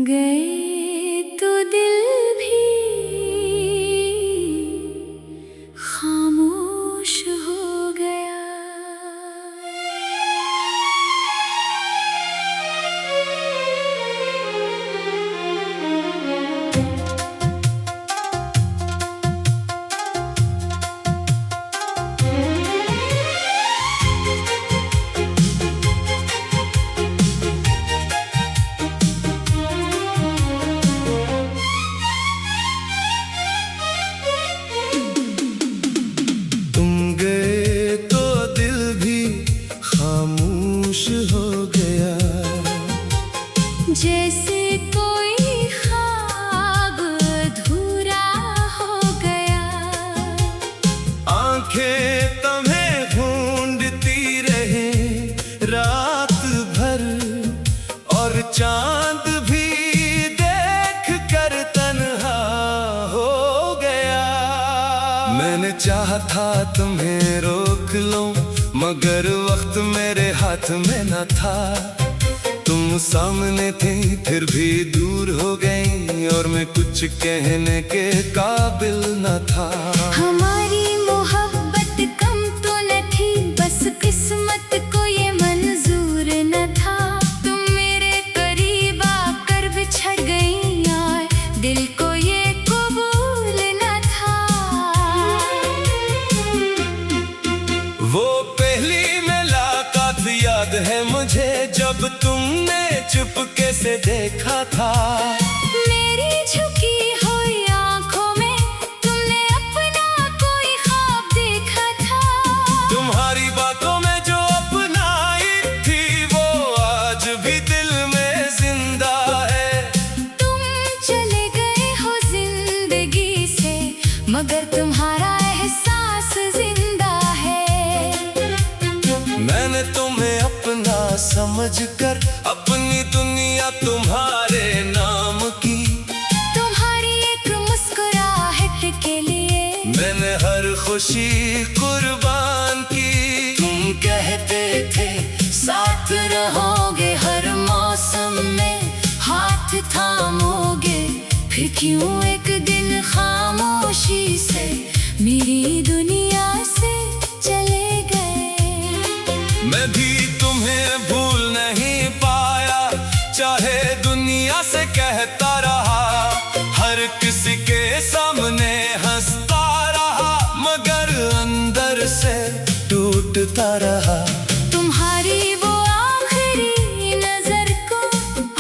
गए तो दिल भी खामोश हो गया। हो गया जैसे कोई ख्वाब अधूरा हो गया। आंखें तुम्हें ढूंढती रहे रात भर और चांद भी देख कर तन्हा हो गया। मैंने चाहा था तुम्हें रोक लूं मगर वक्त मेरे हाथ में न था। तुम सामने थी फिर भी दूर हो गई और मैं कुछ कहने के काबिल न था। हमारी मोहब्बत कम तो न थी बस किस्मत को ये मंजूर न था। तुम मेरे करीब आकर बिछड़ गई यार दिल को ये कबूल न था। वो पहली मुलाकात याद है मुझे जब तुमने चुपके से देखा था। मेरी झुकी हुई आंखों में तुमने अपना कोई ख्वाब देखा था। तुम्हारी बातों में जो अपनाई थी वो आज भी दिल में जिंदा है। तुम चले गए हो जिंदगी से मगर तुम्हारा एहसास जिंदा है। मैंने तुम्हें अपना समझकर अपनी दुनिया तुम्हारे नाम की। तुम्हारी एक मुस्कुराहट के लिए मैंने हर खुशी कुर्बान की। तुम कहते थे साथ रहोगे हर मौसम में हाथ थामोगे फिर क्यों एक दिन खामोशी से मेरी दुनिया से चले गए। मैं भी तुम्हें भूल नहीं पाया चाहे दुनिया से कहता रहा हर किसी के सामने हंसता रहा मगर अंदर से टूटता रहा। तुम्हारी वो आखिरी नजर को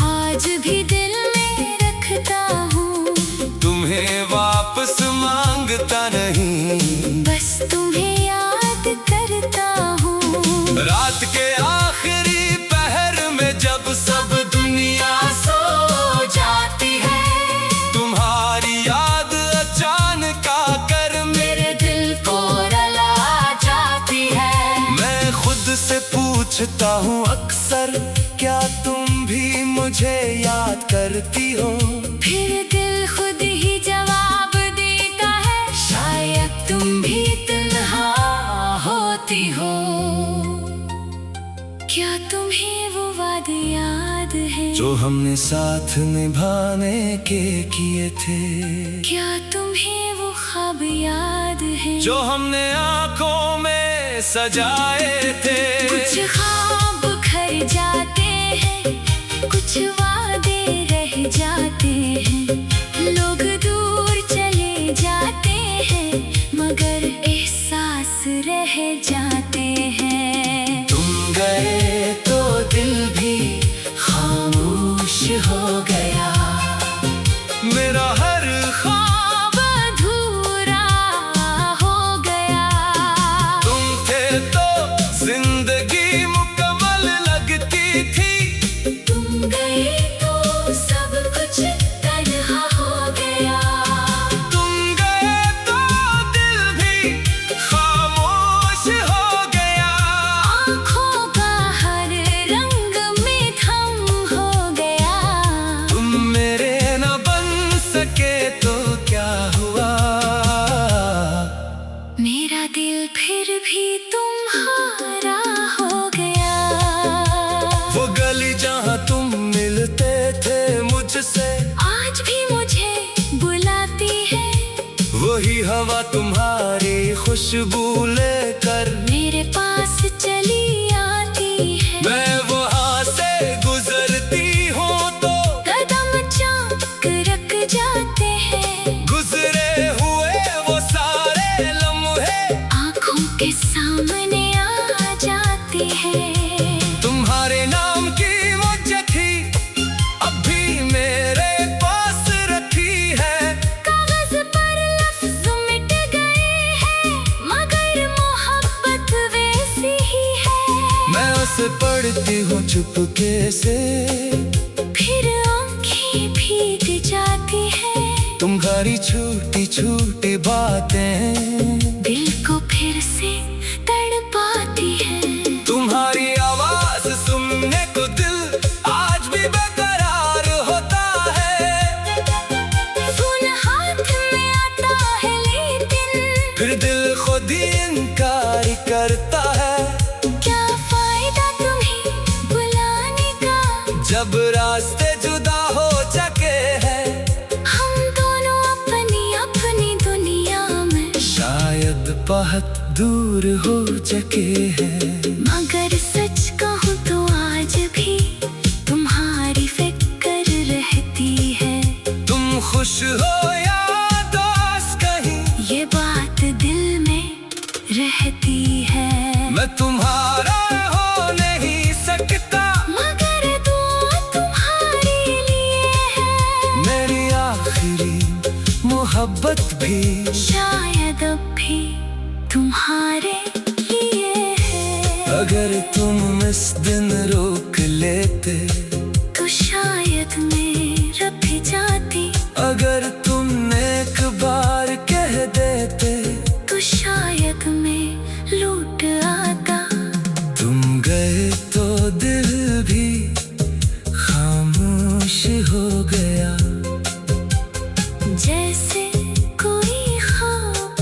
आज भी दिल में रखता हूँ। तुम्हें वापस मांगता नहीं बस तुम्हें याद करता हूँ। रात के आखिरी पहर में जब सब दुनिया सो जाती है तुम्हारी याद अचानक आकर मेरे दिल को रुला जाती है। मैं खुद से पूछता हूँ अक्सर क्या तुम भी मुझे याद करती हो। फिर दिल खुद ही जवाब देता है शायद तुम भी तन्हा होती हो। क्या तुम्हें वो वादे याद है जो हमने साथ निभाने के किए थे। क्या तुम्हें वो ख्वाब याद है जो हमने आंखों में सजाए थे। कुछ ख्वाब खर जाते हैं कुछ वादे रह जाते हैं। लोग दूर चले जाते हैं मगर एहसास रह जाते हैं। तुम गए तो दिल भी खामोश हो गया। मेरा हर ख्वाब अधूरा हो गया। तुम थे तो जिंदगी मुकम्मल लगती थी। तुम गए तो सब कुछ तन्हा हो गया। तुम गए तो दिल भी खामोश हो गया। आँखों का हर रंग में थम हो गया। तुम आज भी मुझे बुलाती है। वही हवा तुम्हारी खुशबू लेकर मेरे पास चली आती है। मैं वहाँ से गुजरती हूँ तो कदम चाक रख जाते हैं। गुजरे हुए वो सारे लम्हे आँखों के सामने आ जाती है। तुम्हारे नाम की वो चिट्ठी अब भी मेरे पास रखी है। कागज पर लफ्ज मिट गए हैं, मगर मोहब्बत वैसी ही है। मैं उसे पढ़ती हूँ चुपके से, फिर आँखें भीग जाती है। तुम्हारी छोटी छोटी बातें दिल को फिर से तड़पाती है। तुम्हारी आवाज सुनने को दिल आज भी बेकरार होता है। फोन हाथ में आता है लेकिन फिर दिल खुद ही इनकार करता है। क्या फायदा तुम्हें बुलाने का, जब रास्ते जुदा हो चुके हैं। हम दोनों अपनी अपनी दुनिया में शायद बहुत दूर हो चुके हैं। मगर सच कहूँ तो आज भी तुम्हारी फिक्र रहती है। तुम खुश हो या उदास कहीं, ये बात दिल में रहती है। मैं तुम्हारा हो नहीं सकता, मगर दुआ तुम्हारे लिए है। मेरी आखिरी मोहब्बत भी शायद अब भी तुम्हारे लिए है। अगर तुम इस दिन रोक लेते तो शायद मेरा भी जाती। अगर तुम एक बार कह देते तो शायद मैं लौट आता। तुम गए तो दिल भी खामोश हो गया। जैसे कोई ख्वाब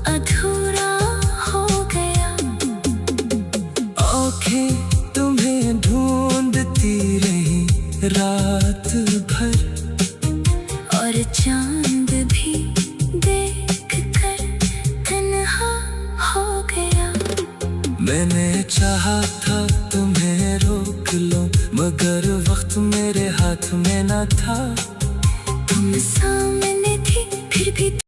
अधूरा हो गया। आँखें तुम्हें ढूंढती रही रात भर, और चांद भी देख कर तन्हा हो गया। मैंने चाहा था तुम्हें रोक लो, मगर वक्त मेरे हाथ में न था। तुम सामने थी फिर भी